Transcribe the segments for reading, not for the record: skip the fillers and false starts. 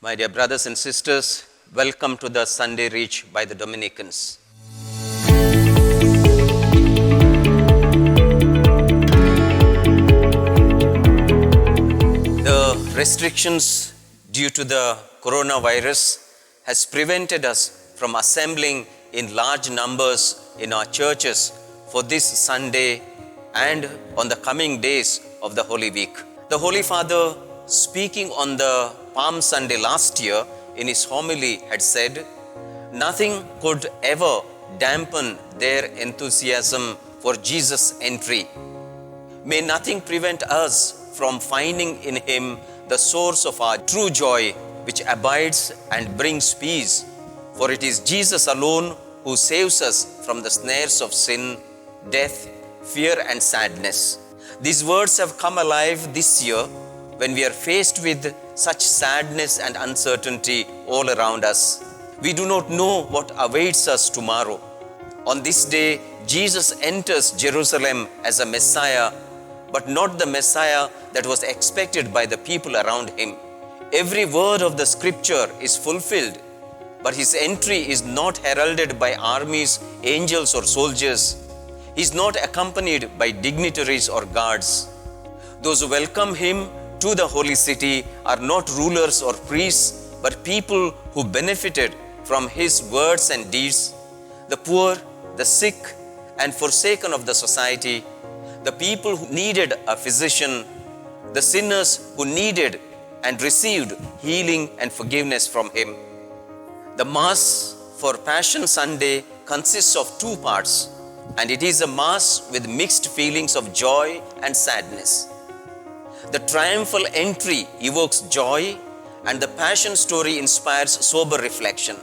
My dear brothers and sisters, welcome to the Sunday Reach by the Dominicans. The restrictions due to the coronavirus has prevented us from assembling in large numbers in our churches for this Sunday and on the coming days of the Holy Week. The Holy Father, speaking on the Palm Sunday last year in his homily, had said, nothing could ever dampen their enthusiasm for Jesus' entry. May nothing prevent us from finding in him the source of our true joy, which abides and brings peace. For it is Jesus alone who saves us from the snares of sin, death, fear and sadness. These words have come alive this year when we are faced with such sadness and uncertainty all around us. We do not know what awaits us tomorrow. On this day, Jesus enters Jerusalem as a Messiah, but not the Messiah that was expected by the people around him. Every word of the scripture is fulfilled, but his entry is not heralded by armies, angels or soldiers. He is not accompanied by dignitaries or guards. Those who welcome him to the holy city are not rulers or priests, but people who benefited from his words and deeds, the poor, the sick, and forsaken of the society, the people who needed a physician, the sinners who needed and received healing and forgiveness from him. The Mass for Passion Sunday consists of two parts, and it is a Mass with mixed feelings of joy and sadness. The triumphal entry evokes joy, and the Passion story inspires sober reflection.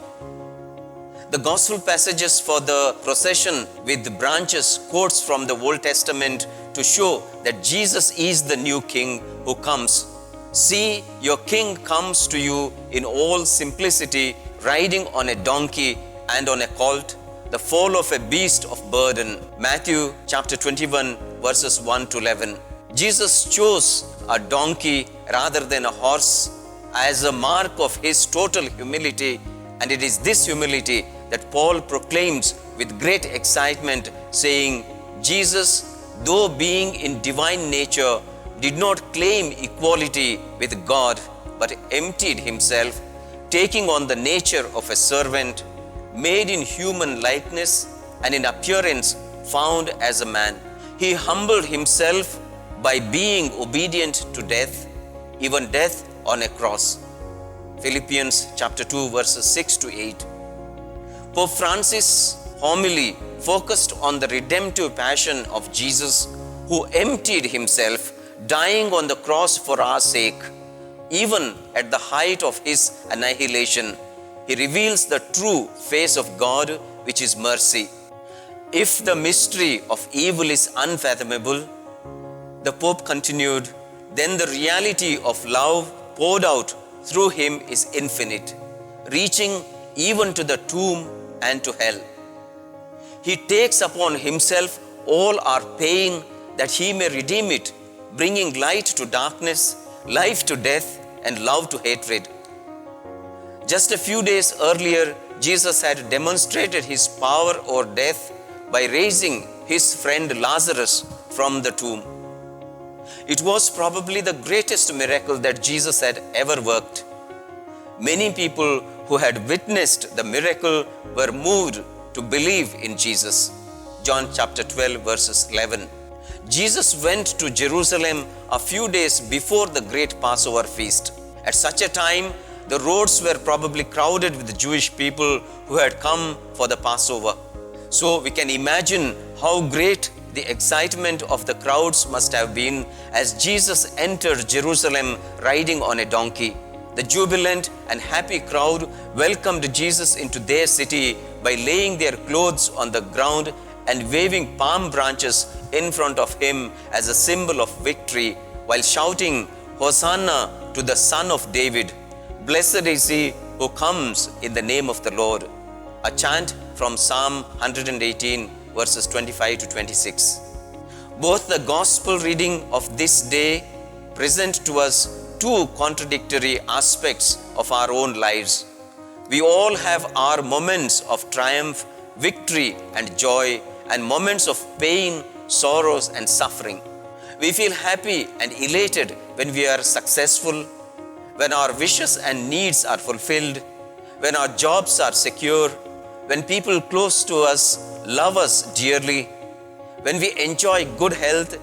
The Gospel passages for the procession with branches quotes from the Old Testament to show that Jesus is the new King who comes. See, your King comes to you in all simplicity, riding on a donkey and on a colt, the foal of a beast of burden. Matthew chapter 21 verses 1 to 11. Jesus chose a donkey rather than a horse as a mark of his total humility, and it is this humility that Paul proclaims with great excitement, saying, Jesus, though being in divine nature, did not claim equality with God, but emptied himself, taking on the nature of a servant, made in human likeness, and in appearance found as a man. He humbled himself by being obedient to death, even death on a cross. Philippians chapter 2 verses 6 to 8. Pope Francis' homily focused on the redemptive passion of Jesus, who emptied himself, dying on the cross for our sake. Even at the height of his annihilation, he reveals the true face of God, which is mercy. If the mystery of evil is unfathomable, the Pope continued, then the reality of love poured out through him is infinite, reaching even to the tomb and to hell. He takes upon himself all our pain that he may redeem it, bringing light to darkness, life to death, and love to hatred. Just a few days earlier, Jesus had demonstrated his power over death by raising his friend Lazarus from the tomb. It was probably the greatest miracle that Jesus had ever worked. Many people who had witnessed the miracle were moved to believe in Jesus. John chapter 12 verses 11. Jesus went to Jerusalem a few days before the great Passover feast. At such a time, the roads were probably crowded with Jewish people who had come for the Passover. So we can imagine how great the excitement of the crowds must have been as Jesus entered Jerusalem riding on a donkey. The jubilant and happy crowd welcomed Jesus into their city by laying their clothes on the ground and waving palm branches in front of him as a symbol of victory, while shouting, Hosanna to the Son of David. Blessed is he who comes in the name of the Lord. A chant from Psalm 118 verses 25 to 26. Both the gospel reading of this day present to us two contradictory aspects of our own lives. We all have our moments of triumph, victory, and joy, and moments of pain, sorrows, and suffering. We feel happy and elated when we are successful, when our wishes and needs are fulfilled, when our jobs are secure, when people close to us love us dearly, when we enjoy good health,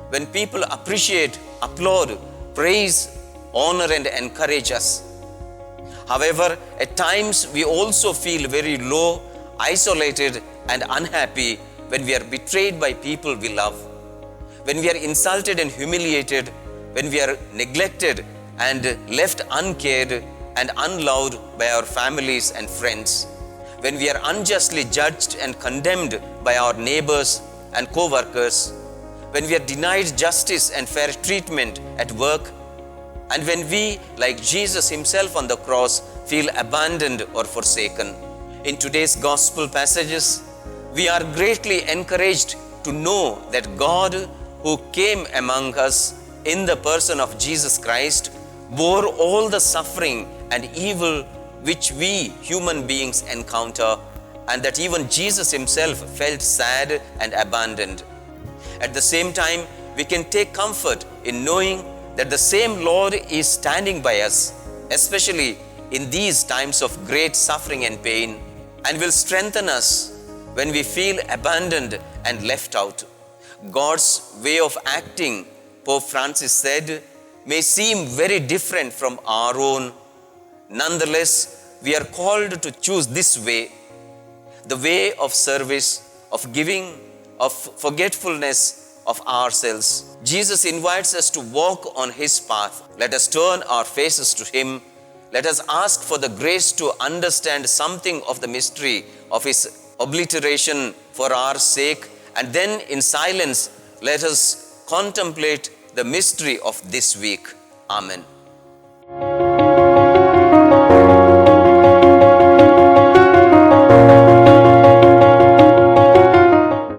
when people appreciate, applaud, praise, honor, and encourage us. However, at times we also feel very low, isolated, and unhappy when we are betrayed by people we love, when we are insulted and humiliated, when we are neglected and left uncared and unloved by our families and friends, when we are unjustly judged and condemned by our neighbors and co-workers, when we are denied justice and fair treatment at work, and when we, like Jesus himself on the cross, feel abandoned or forsaken. In today's gospel passages, we are greatly encouraged to know that God, who came among us in the person of Jesus Christ, bore all the suffering and evil which we human beings encounter, and that even Jesus himself felt sad and abandoned. At the same time, we can take comfort in knowing that the same Lord is standing by us, especially in these times of great suffering and pain, and will strengthen us when we feel abandoned and left out. God's way of acting, Pope Francis said, may seem very different from our own. Nonetheless, we are called to choose this way, the way of service, of giving, of forgetfulness of ourselves. Jesus invites us to walk on his path. Let us turn our faces to him. Let us ask for the grace to understand something of the mystery of his obliteration for our sake, and then in silence, let us contemplate the mystery of this week. Amen.